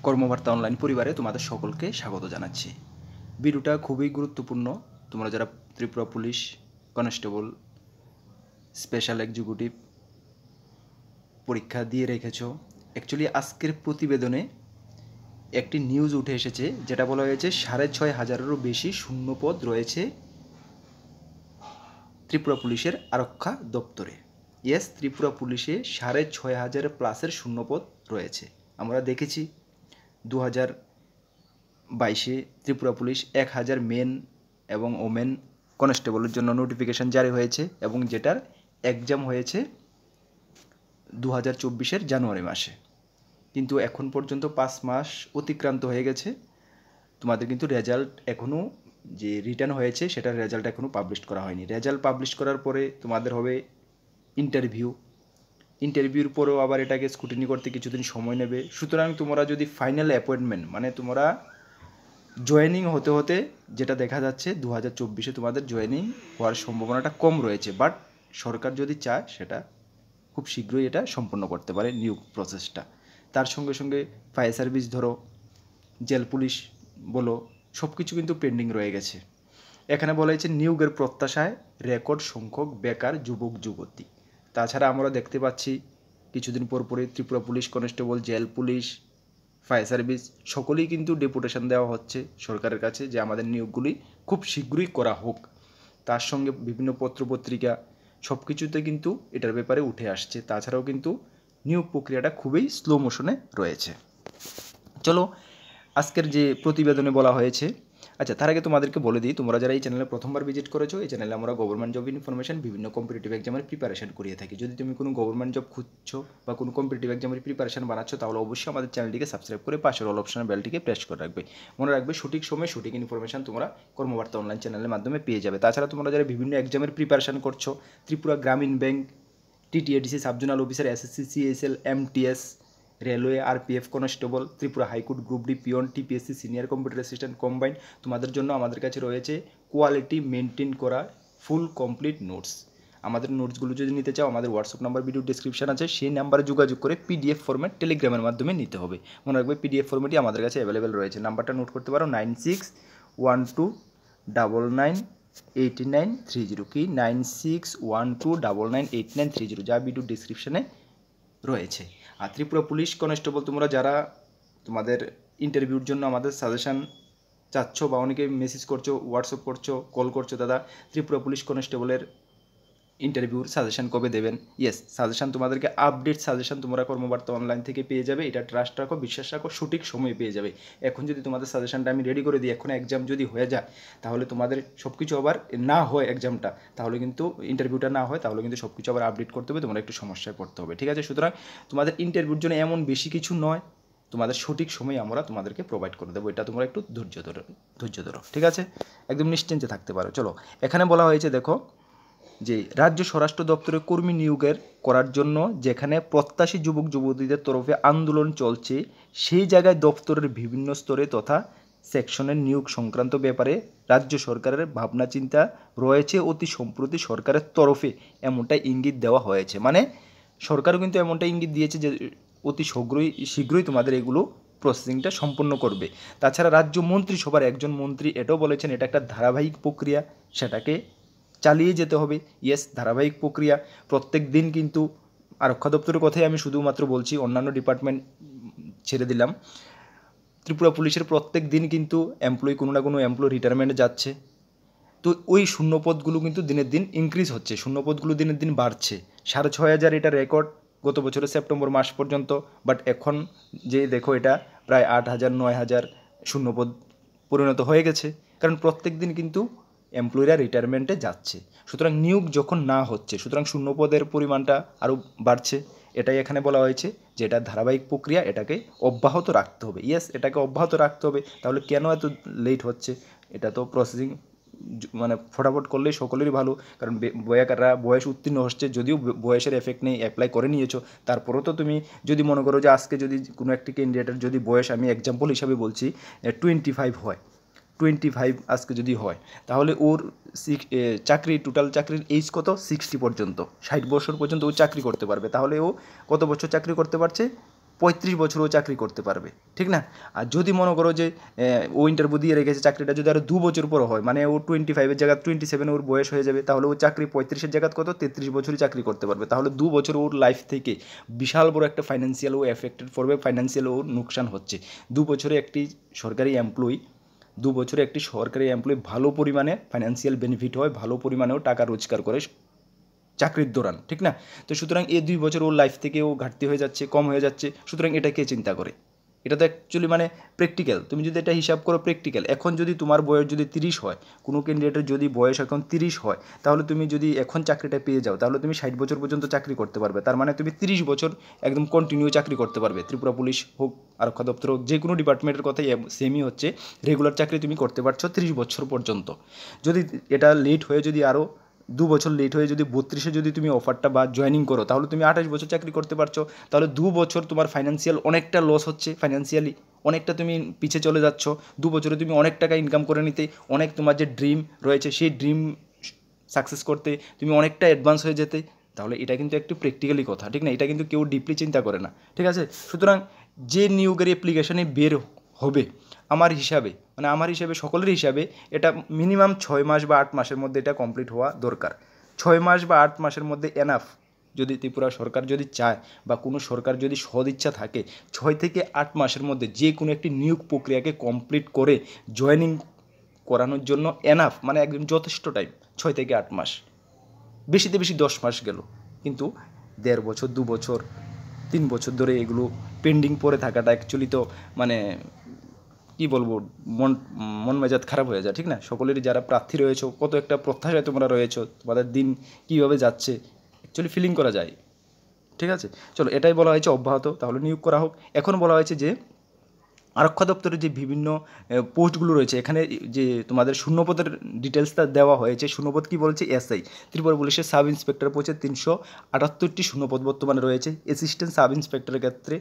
কর্মবার্তা online পরিবারে তোমাদের সকলকে স্বাগত জানাচ্ছি। ভিডিওটা খুবই গুরুত্বপূর্ণ। তোমরা যারা Tripura police constable special executive পরীক্ষা দিয়ে রেখেছো, অ্যাকচুয়ালি আজকের প্রতিবেদনে একটি নিউজ উঠে এসেছে, যেটা বলা হয়েছে 6,500-এরও বেশি শূন্যপদ রয়েছে ত্রিপুরা পুলিশের আরক্ষা দপ্তরে। ইয়েস, ত্রিপুরা পুলিশে 6,500 প্লাসের শূন্যপদ রয়েছে। আমরা দেখেছি 2022-এ ত্রিপুরা পুলিশ 1,000 মেন এবং ওমেন কনস্টেবলের জন্য নোটিফিকেশান জারি হয়েছে এবং যেটার এক্সাম হয়েছে 2024-এর জানুয়ারি মাসে। কিন্তু এখন পর্যন্ত 5 মাস অতিক্রান্ত হয়ে গেছে, তোমাদের কিন্তু রেজাল্ট এখনও যে রিটার্ন হয়েছে সেটার রেজাল্ট এখনও পাবলিশ করা হয়নি। রেজাল্ট পাবলিশ করার পরে তোমাদের হবে ইন্টারভিউর পরেও আবার এটাকে স্ক্রুটিনি করতে কিছুদিন সময় নেবে। সুতরাং তোমরা যদি ফাইনাল অ্যাপয়েন্টমেন্ট মানে তোমরা জয়েনিং হতে হতে যেটা দেখা যাচ্ছে 2024-এ তোমাদের জয়েনিং হওয়ার সম্ভাবনাটা কম রয়েছে, বাট সরকার যদি চায় সেটা খুব শীঘ্রই এটা সম্পন্ন করতে পারে নিয়োগ প্রসেসটা। তার সঙ্গে সঙ্গে ফায়ার সার্ভিস ধরো, জেল পুলিশ বলো, সব কিছু কিন্তু পেন্ডিং রয়ে গেছে। এখানে বলা হয়েছে নিয়োগের প্রত্যাশায় রেকর্ড সংখ্যক বেকার যুবক যুবতী। তাছাড়া আমরা দেখতে পাচ্ছি কিছুদিন পরপরই Tripura police constable, jail police, fire service সকলেই কিন্তু ডেপুটেশন দেওয়া হচ্ছে সরকারের কাছে যে আমাদের নিয়োগগুলি খুব শীঘ্রই করা হোক। তার সঙ্গে বিভিন্ন পত্রপত্রিকা সব কিছুতে কিন্তু এটার ব্যাপারে উঠে আসছে। তাছাড়াও কিন্তু নিয়োগ প্রক্রিয়াটা খুবই স্লো মোশনে রয়েছে। চলো আজকের যে প্রতিবেদনে বলা হয়েছে, আচ্ছা তার আগে তোমাদেরকে বলে দিই, তোমরা যারা এই চ্যানেলে প্রথমবার ভিজিট করেছো, এই চ্যানেলে আমরা গভর্নমেন্ট জব ইনফরমেশন বিভিন্ন কম্পিটিটিভ এক্সামের প্রিপারেশন করিয়ে থাকি। যদি তুমি কোনো গভর্নমেন্ট জব খুঁজছো বা কোনো কম্পিটিটিভ এক্সামের প্রিপারেশন বানাচ্ছ, তাহলে অবশ্যই আমাদের চ্যানেলটিকে সাবস্ক্রাইব করে পাশের অল অপশনের বেলটিকে প্রেস করে রাখবে। মনে রাখবে সঠিক সময়ে সঠিক ইনফরমেশন তোমরা কর্মবার্তা অনলাইন চ্যানেলের মাধ্যমে পেয়ে যাবে। তাছাড়া তোমরা যারা বিভিন্ন এক্সামের প্রিপারেশন করছো, ত্রিপুরা গ্রামীণ bank, TTADC subzonal officer, SSC, CSL, MTS, railway, RPF constable, Tripura high court group D, peon, TPSC, senior computer assistant combined, তোমাদের জন্য আমাদের কাছে রয়েছে কোয়ালিটি মেনটেন করা ফুল কমপ্লিট নোটস। আমাদের নোটসগুলো যদি নিতে চাও, আমাদের হোয়াটসঅ্যাপ নাম্বার ভিডিও ডিসক্রিপশন আছে, সেই নাম্বারে যোগাযোগ করে পিডিএফ ফরম্যাট টেলিগ্রামের মাধ্যমে নিতে হবে। মনে রাখবে পিডিএফ ফরম্যাটই আমাদের কাছে অ্যাভেলেবেল রয়েছে। নাম্বারটা নোট করতে পারো 9612998930, কি 9612998930, যা ভিডিও ডিসক্রিপশনে রয়েছে। আর ত্রিপুরা পুলিশ কনস্টেবল তোমরা যারা তোমাদের ইন্টারভিউর জন্য আমাদের সাজেশান চাচ্ছ বা অনেকে মেসেজ করছো, হোয়াটসঅ্যাপ করছো, কল করছো, দাদা ত্রিপুরা পুলিশ কনস্টেবলের ইন্টারভিউর সাজেশান কবে দেবেন? ইয়েস, সাজেশান তোমাদেরকে আপডেট সাজেশান তোমরা কর্মবার্তা অনলাইন থেকে পেয়ে যাবে। এটা ট্রাস্ট রাখো, বিশ্বাস রাখো, সঠিক সময়ে পেয়ে যাবে। এখন যদি তোমাদের সাজেশানটা আমি রেডি করে দিই, এখন এক্সাম যদি হয়ে যায়, তাহলে তোমাদের সব কিছু আবার না হয় এক্সামটা, তাহলে কিন্তু ইন্টারভিউটা না হয়, তাহলে কিন্তু সব কিছু আবার আপডেট করতে হবে, তোমরা একটু সমস্যায় পড়তে হবে। ঠিক আছে? সুতরাং তোমাদের ইন্টারভিউর জন্য এমন বেশি কিছু নয়, তোমাদের সঠিক সময় আমরা তোমাদেরকে প্রোভাইড করে দেবো। এটা তোমরা একটু ধৈর্য ধরো। ঠিক আছে? একদম নিশ্চিন্তে থাকতে পারো। চলো, এখানে বলা হয়েছে দেখো যে রাজ্য স্বরাষ্ট্র দপ্তরে কর্মী নিয়োগের করার জন্য যেখানে প্রত্যাশী যুবক যুবতীদের তরফে আন্দোলন চলছে, সেই জায়গায় দপ্তরের বিভিন্ন স্তরে তথা সেকশনের নিয়োগ সংক্রান্ত ব্যাপারে রাজ্য সরকারের ভাবনা চিন্তা রয়েছে। অতি সম্প্রতি সরকারের তরফে এমনটা ইঙ্গিত দেওয়া হয়েছে, মানে সরকারও কিন্তু এমনটা ইঙ্গিত দিয়েছে যে অতি শীঘ্রই তোমাদের এগুলো প্রসেসিংটা সম্পন্ন করবে। তাছাড়া রাজ্য মন্ত্রিসভার একজন মন্ত্রী এটাও বলেছেন এটা একটা ধারাবাহিক প্রক্রিয়া, সেটাকে চালিয়ে যেতে হবে। ইয়েস, ধারাবাহিক প্রক্রিয়া। প্রত্যেক দিন কিন্তু আরক্ষা দপ্তরের কথাই আমি শুধুমাত্র বলছি, অন্যান্য ডিপার্টমেন্ট ছেড়ে দিলাম। ত্রিপুরা পুলিশের প্রত্যেক দিন কিন্তু কোনো না কোনো এমপ্লয়ি রিটায়ারমেন্টে যাচ্ছে। তো ওই শূন্যপদগুলো কিন্তু দিনের দিন ইনক্রিজ হচ্ছে, শূন্যপদগুলো দিনের দিন বাড়ছে। 6,500 এটা রেকর্ড গত বছরের সেপ্টেম্বর মাস পর্যন্ত, বাট এখন যে দেখো এটা প্রায় 8,000 9,000 শূন্যপদ পরিণত হয়ে গেছে, কারণ প্রত্যেক দিন কিন্তু এমপ্লয়িরা রিটায়ারমেন্টে যাচ্ছে। সুতরাং নিয়োগ যখন না হচ্ছে, সুতরাং শূন্যপদের পরিমাণটা আরও বাড়ছে। এটাই এখানে বলা হয়েছে যে এটা ধারাবাহিক প্রক্রিয়া, এটাকে অব্যাহত রাখতে হবে। ইয়েস, এটাকে অব্যাহত রাখতে হবে। তাহলে কেন এত লেট হচ্ছে? এটা তো প্রসেসিং মানে ফটাফট করলেই সকলেরই ভালো, কারণ বেকাররা বয়স উত্তীর্ণ হচ্ছে, যদিও বয়সের এফেক্ট নেই, অ্যাপ্লাই করে নিয়েছো, তারপরেও তো তুমি যদি মনে করো যে আজকে যদি কোনো একটি ক্যান্ডিডেটের যদি বয়স, আমি এক্সাম্পল হিসাবে বলছি, 25 হয়, 25 আজকে যদি হয়, তাহলে ওর টোটাল চাকরির এইজ কত? 60 পর্যন্ত, 60 বছর পর্যন্ত ও চাকরি করতে পারবে। তাহলে ও কত বছর চাকরি করতে পারছে? 35 বছরও চাকরি করতে পারবে, ঠিক না? আর যদি মনে করো যে ও ইন্টারভিউ দিয়ে রেখেছে, চাকরিটা যদি আরও 2 বছর পর হয়, মানে ও 25-এর জায়গায় 27 ওর বয়স হয়ে যাবে, তাহলে ও চাকরি 35-এর জায়গায় কত 33 বছরই চাকরি করতে পারবে। তাহলে 2 বছর ওর লাইফ থেকে বিশাল বড় একটা ফাইন্যান্সিয়াল ও এফেক্টেড পড়বে, ফাইন্যান্সিয়াল ও নোকসান হচ্ছে। 2 বছরে একটি সরকারি এমপ্লয়ি 2 বছরে একটি সরকারি এমপ্লয়ি ভালো পরিমাণে ফাইন্যান্সিয়াল বেনিফিট হয়, ভালো পরিমাণেও টাকা রোজগার করে চাকরির দৌরান, ঠিক না? তো সুতরাং এই 2 বছর ওর লাইফ থেকে ও ঘাটতি হয়ে যাচ্ছে, কম হয়ে যাচ্ছে। সুতরাং এটা কে চিন্তা করে? এটা তো অ্যাকচুয়ালি মানে প্র্যাকটিক্যাল। তুমি যদি এটা হিসাব করো প্র্যাকটিক্যাল, এখন যদি তোমার বয়স যদি 30 হয়, কোনো ক্যান্ডিডেটের যদি বয়স এখন 30 হয়, তাহলে তুমি যদি এখন চাকরিটা পেয়ে যাও, তাহলে তুমি 60 বছর পর্যন্ত চাকরি করতে পারবে। তার মানে তুমি 30 বছর একদম কন্টিনিউ চাকরি করতে পারবে। ত্রিপুরা পুলিশ হোক, আরক্ষা দপ্তর হোক, যে কোনো ডিপার্টমেন্টের কথাই সেমই হচ্ছে, রেগুলার চাকরি তুমি করতে পারছো 30 বছর পর্যন্ত। যদি এটা লেট হয়ে যদি আরও 2 বছর লেট হয়ে যদি 32-এ যদি তুমি অফারটা বা জয়েনিং করো, তাহলে তুমি 28 বছর চাকরি করতে পারছো। তাহলে 2 বছর তোমার ফাইন্যান্সিয়াল অনেকটা লস হচ্ছে, ফাইন্যান্সিয়ালি অনেকটা তুমি পিছে চলে যাচ্ছ। 2 বছরে তুমি অনেক টাকা ইনকাম করে নিতে, অনেক তোমার যে ড্রিম রয়েছে সেই ড্রিম সাকসেস করতে তুমি অনেকটা অ্যাডভান্স হয়ে যেতে। তাহলে এটা কিন্তু একটু প্র্যাকটিক্যালি কথা, ঠিক না? এটা কিন্তু কেউ ডিপলি চিন্তা করে না, ঠিক আছে? সুতরাং যে নিয়োগের অ্যাপ্লিকেশনে বের হবে, আমার হিসাবে সকলের হিসাবে এটা মিনিমাম 6 মাস বা 8 মাসের মধ্যে এটা কমপ্লিট হওয়া দরকার। 6 মাস বা 8 মাসের মধ্যে এনাফ। যদি ত্রিপুরা সরকার যদি চায় বা কোনো সরকার যদি সদিচ্ছা থাকে, 6 থেকে 8 মাসের মধ্যে যে কোনো একটি নিয়োগ প্রক্রিয়াকে কমপ্লিট করে জয়েনিং করানোর জন্য এনাফ, মানে একদম যথেষ্ট টাইম 6 থেকে 8 মাস। বেশিতে বেশি 10 মাস গেল, কিন্তু 1.5 বছর 2 বছর 3 বছর ধরে এগুলো পেন্ডিং পড়ে থাকাটা অ্যাকচুয়ালি তো মানে কী বলবো, মন মেজাজ খারাপ হয়ে যায়, ঠিক না? সকলেরই যারা প্রার্থী রয়েছে, কত একটা প্রত্যাশায় তোমরা রয়েছো, তোমাদের দিন কীভাবে যাচ্ছে অ্যাকচুয়ালি ফিলিং করা যায়, ঠিক আছে? চলো, এটাই বলা হয়েছে অব্যাহত, তাহলে নিয়োগ করা হোক। এখন বলা হয়েছে যে আরক্ষা দপ্তরের যে বিভিন্ন পোস্টগুলো রয়েছে, এখানে যে তোমাদের শূন্যপদের ডিটেলসটা দেওয়া হয়েছে। শূন্যপদ কী বলছে? এসআই, ত্রিপুরা পুলিশের সাব ইন্সপেক্টর পোস্টে 378টি শূন্যপদ বর্তমানে রয়েছে। অ্যাসিস্ট্যান্ট সাব ইন্সপেক্টরের ক্ষেত্রে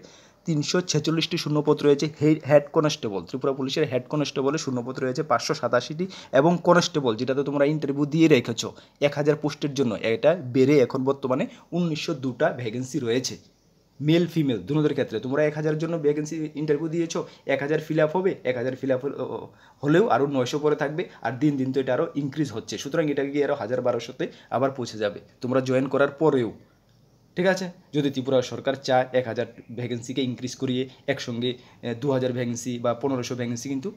346টি শূন্যপদ রয়েছে। হেড কনস্টেবল, ত্রিপুরা পুলিশের হেড কনস্টেবলের শূন্যপদ রয়েছে 587টি, এবং কনস্টেবল যেটাতে তোমরা ইন্টারভিউ দিয়ে রেখেছো 1000 পোস্টের জন্য, এটা বেড়ে এখন বর্তমানে 1902টা ভ্যাকেন্সি রয়েছে। মেল ফিমেল দুটোদের ক্ষেত্রে তোমরা 1000 জন্য ভ্যাকেন্সি ইন্টারভিউ দিয়েছো, 1000 ফিল আপ হবে, 1000 ফিল আপ হলেও আরও 900 পরে থাকবে, আর দিন দিন তো এটা আরও ইনক্রিজ হচ্ছে। সুতরাং এটা গিয়ে আরও 1000-1200তে আবার পৌঁছে যাবে তোমরা জয়েন করার পরেও, ঠিক আছে? যদি ত্রিপুরা সরকার চায় 1000 ভ্যাকেন্সিকে ইনক্রিজ করিয়ে একসঙ্গে 2000 ভ্যাকেন্সি বা 1500 ভ্যাকেন্সি কিন্তু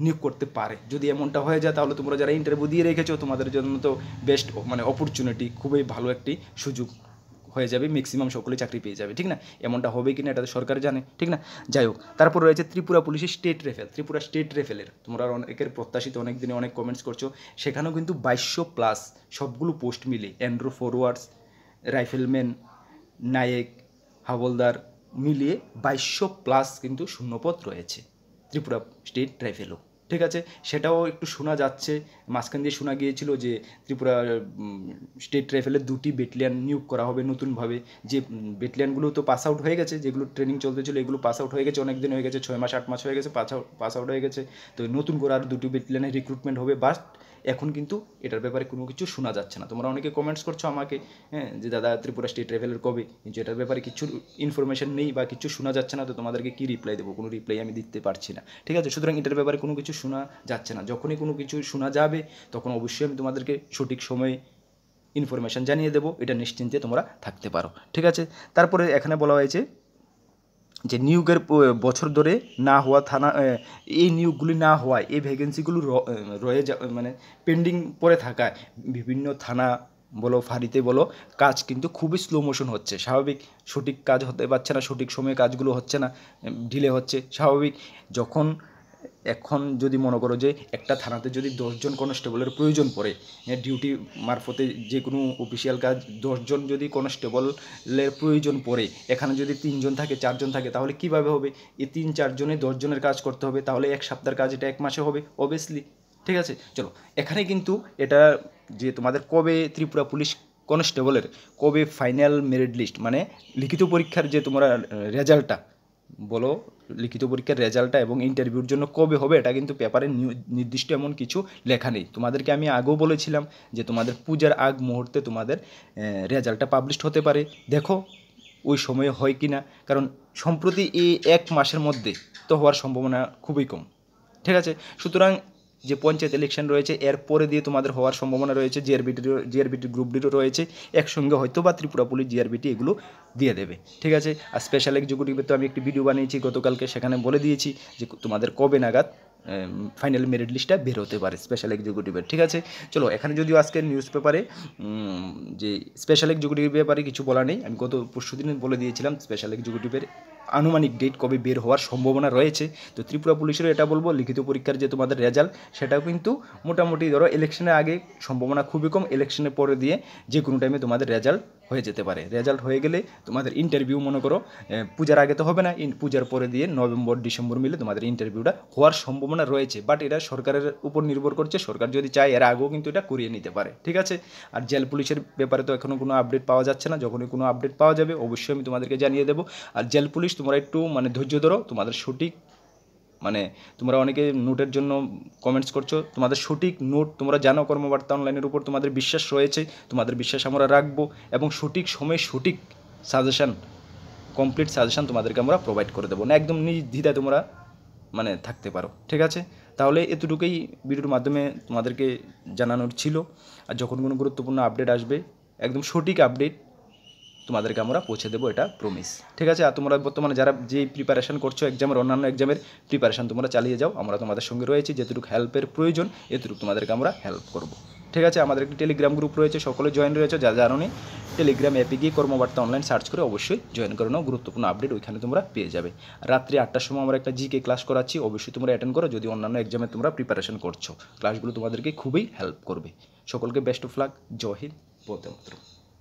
নিয়োগ করতে পারে। যদি এমনটা হয়ে যায়, তাহলে তোমরা যারা ইন্টারভিউ দিয়ে রেখেছো, তোমাদের জন্য তো বেস্ট মানে অপরচুনিটি, খুবই ভালো একটি সুযোগ হয়ে যাবে, ম্যাক্সিমাম সকলে চাকরি পেয়ে যাবে, ঠিক না? এমনটা হবে কি না এটা তো সরকার জানে, ঠিক না? যাই হোক, তারপর রয়েছে ত্রিপুরা পুলিশের স্টেট রেফেল। ত্রিপুরা স্টেট রেফেলের তোমরা অনেকের প্রত্যাশিত, অনেক দিনে অনেক কমেন্টস করছো, সেখানেও কিন্তু 2200+ সবগুলো পোস্ট মিলে অ্যান্ড্রো ফরওয়ার্ডস, রাইফেলম্যান, নায়েক, হাবলদার মিলিয়ে 2200+ কিন্তু শূন্যপদ রয়েছে ত্রিপুরা স্টেট রাইফেলও, ঠিক আছে? সেটাও একটু শোনা যাচ্ছে, মাঝখান দিয়ে শোনা গিয়েছিল যে ত্রিপুরা স্টেট রাইফেলের 2টি ব্যাটালিয়ান নিয়োগ করা হবে নতুনভাবে। যে ব্যাটালিয়ানগুলো তো পাস আউট হয়ে গেছে, যেগুলো ট্রেনিং চলতেছিল এগুলো পাস আউট হয়ে গেছে, অনেক দিন হয়ে গেছে, 6 মাস 8 মাস হয়ে গেছে পাস আউট হয়ে গেছে। তো নতুন করে আর 2টি ব্যাটালিয়ানের রিক্রুটমেন্ট হবে, বাট এখন কিন্তু এটার ব্যাপারে কোনো কিছু শোনা যাচ্ছে না। তোমরা অনেকে কমেন্টস করছো আমাকে, হ্যাঁ, যে দাদা ত্রিপুরা স্টেট লেভেলের কবে, কিন্তু এটার ব্যাপারে কিছু ইনফরমেশন নেই বা কিছু শোনা যাচ্ছে না। তো তোমাদেরকে কী রিপ্লাই দেবো? কোনো রিপ্লাই আমি দিতে পারছি না, ঠিক আছে? সুতরাং এটার ব্যাপারে কোনো কিছু শোনা যাচ্ছে না। যখনই কোনো কিছু শোনা যাবে, তখন অবশ্যই আমি তোমাদেরকে সঠিক সময়ে ইনফরমেশান জানিয়ে দেবো, এটা নিশ্চিন্তে তোমরা থাকতে পারো, ঠিক আছে? তারপরে এখানে বলা হয়েছে যে নিয়োগের বছর ধরে না হওয়া থানা, এই নিয়োগগুলি না হওয়ায় এই ভ্যাকেন্সিগুলো রয়ে মানে পেন্ডিং পড়ে থাকায় বিভিন্ন থানা বলো, ফাঁড়িতে বলো, কাজ কিন্তু খুবই স্লো মোশন হচ্ছে। স্বাভাবিক, সঠিক কাজ হতে পারছে না, সঠিক সময়ে কাজগুলো হচ্ছে না, ডিলে হচ্ছে, স্বাভাবিক। যখন এখন যদি মনে করো যে একটা থানাতে যদি 10 জন কনস্টেবলের প্রয়োজন পড়ে, ডিউটি মারফতে যে কোনো অফিসিয়াল কাজ 10 জন যদি কনস্টেবলের প্রয়োজন পড়ে, এখানে যদি 3 জন থাকে 4 জন থাকে, তাহলে কীভাবে হবে? এই 3-4 জনে 10 জনের কাজ করতে হবে, তাহলে 1 সপ্তাহের কাজ এটা 1 মাসে হবে অবভিয়াসলি, ঠিক আছে? চলো, এখানে কিন্তু এটা যে তোমাদের কবে ত্রিপুরা পুলিশ কনস্টেবলের কবে ফাইনাল মেরিট লিস্ট, মানে লিখিত পরীক্ষার যে তোমরা রেজাল্টটা বলো, লিখিত পরীক্ষার রেজাল্টটা এবং ইন্টারভিউর জন্য কবে হবে, এটা কিন্তু পেপারে নির্দিষ্ট এমন কিছু লেখা নেই। তোমাদেরকে আমি আগেও বলেছিলাম যে তোমাদের পূজার আগ মুহূর্তে তোমাদের রেজাল্টটা পাবলিশ হতে পারে। দেখো ওই সময়ে হয় কি না, কারণ সম্প্রতি এই 1 মাসের মধ্যে তো হওয়ার সম্ভাবনা খুবই কম। ঠিক আছে, সুতরাং যে পঞ্চায়েত ইলেকশন রয়েছে এর পরে দিয়ে তোমাদের হওয়ার সম্ভাবনা রয়েছে, জিআরবিটি গ্রুপ ডিরও রয়েছে, একসঙ্গে হয়তো বা ত্রিপুরা পুলিশ জিআরবিটি এগুলো দিয়ে দেবে। ঠিক আছে, আর স্পেশাল এক্সিকিউটিভে তো আমি একটি ভিডিও বানিয়েছি গতকালকে, সেখানে বলে দিয়েছি যে তোমাদের কবে নাগাদ ফাইনাল মেরিট লিস্টটা বের হতে পারে স্পেশাল এক্সিকিউটিভের। ঠিক আছে, চলো এখানে যদিও আজকের নিউজ পেপারে যে স্পেশাল এক্সিকিউটিভের ব্যাপারে কিছু বলা নেই, আমি গত পরশুদিন বলে দিয়েছিলাম স্পেশাল এক্সিকিউটিভের আনুমানিক ডেট কবে বের হওয়ার সম্ভাবনা রয়েছে। তো ত্রিপুরা পুলিশেরও এটা বলবো, লিখিত পরীক্ষার যে তোমাদের রেজাল্ট সেটাও কিন্তু মোটামুটি ধরো ইলেকশনের আগে সম্ভাবনা খুবই কম, ইলেকশনের পরে দিয়ে যে কোনো টাইমে তোমাদের রেজাল্ট হয়ে যেতে পারে। রেজাল্ট হয়ে গেলে তোমাদের ইন্টারভিউ মনে করো পূজার আগে তো হবে না, পূজার পরে দিয়ে নভেম্বর ডিসেম্বর মিলে তোমাদের ইন্টারভিউটা হওয়ার সম্ভাবনা রয়েছে। বাট এটা সরকারের উপর নির্ভর করছে, সরকার যদি চায় এর আগেও কিন্তু এটা করিয়ে নিতে পারে। ঠিক আছে, আর জেল পুলিশের ব্যাপারে তো এখনও কোনো আপডেট পাওয়া যাচ্ছে না, যখনই কোনো আপডেট পাওয়া যাবে অবশ্যই আমি তোমাদেরকে জানিয়ে দেবো। আর জেল পুলিশ তোমরা একটু ধৈর্য ধরো, তোমাদের সঠিক তোমরা অনেকে নোটের জন্য কমেন্টস করছো, তোমাদের সঠিক নোট তোমরা জানো, কর্মবার্তা অনলাইনের উপর তোমাদের বিশ্বাস রয়েছে, তোমাদের বিশ্বাস আমরা রাখবো এবং সঠিক সময়ে সঠিক সাজেশান, কমপ্লিট সাজেশান তোমাদেরকে আমরা প্রোভাইড করে দেবো না, একদম নির্দ্বিধায় তোমরা থাকতে পারো। ঠিক আছে, তাহলে এতটুকুই ভিডিওর মাধ্যমে তোমাদেরকে জানানোর ছিল। আর যখন কোনো গুরুত্বপূর্ণ আপডেট আসবে একদম সঠিক আপডেট তোমাদেরকে আমরা পৌঁছে দেবো, এটা প্রমিস। ঠিক আছে, আর তোমরা বর্তমানে যারা যে প্রিপারেশন করছো এক্সামের, অন্যান্য এক্সামের প্রিপারেশন তোমরা চালিয়ে যাও, আমরা তোমাদের সঙ্গে রয়েছি, যেটুকু হেল্পের প্রয়োজন এতটুকু তোমাদেরকে আমরা হেল্প করব। ঠিক আছে, আমাদের একটি টেলিগ্রাম গ্রুপ রয়েছে, সকলে জয়েন রয়েছে, যা জানোনি টেলিগ্রাম অ্যাপে গিয়ে কর্মবার্তা অনলাইন সার্চ করে অবশ্যই জয়েন করে নাও, গুরুত্বপূর্ণ আপডেট ওইখানে তোমরা পেয়ে যাবে। রাত্রি 8টার সময় আমরা একটা জিকে ক্লাস করাচ্ছি, অবশ্যই তোমরা অ্যাটেন্ড করো যদি অন্যান্য এক্সামে তোমরা প্রিপারেশন করছো, ক্লাসগুলো তোমাদেরকে খুবই হেল্প করবে। সকলকে বেস্ট অফ লাক, জয় হিন্দ, বন্দে মাতরম।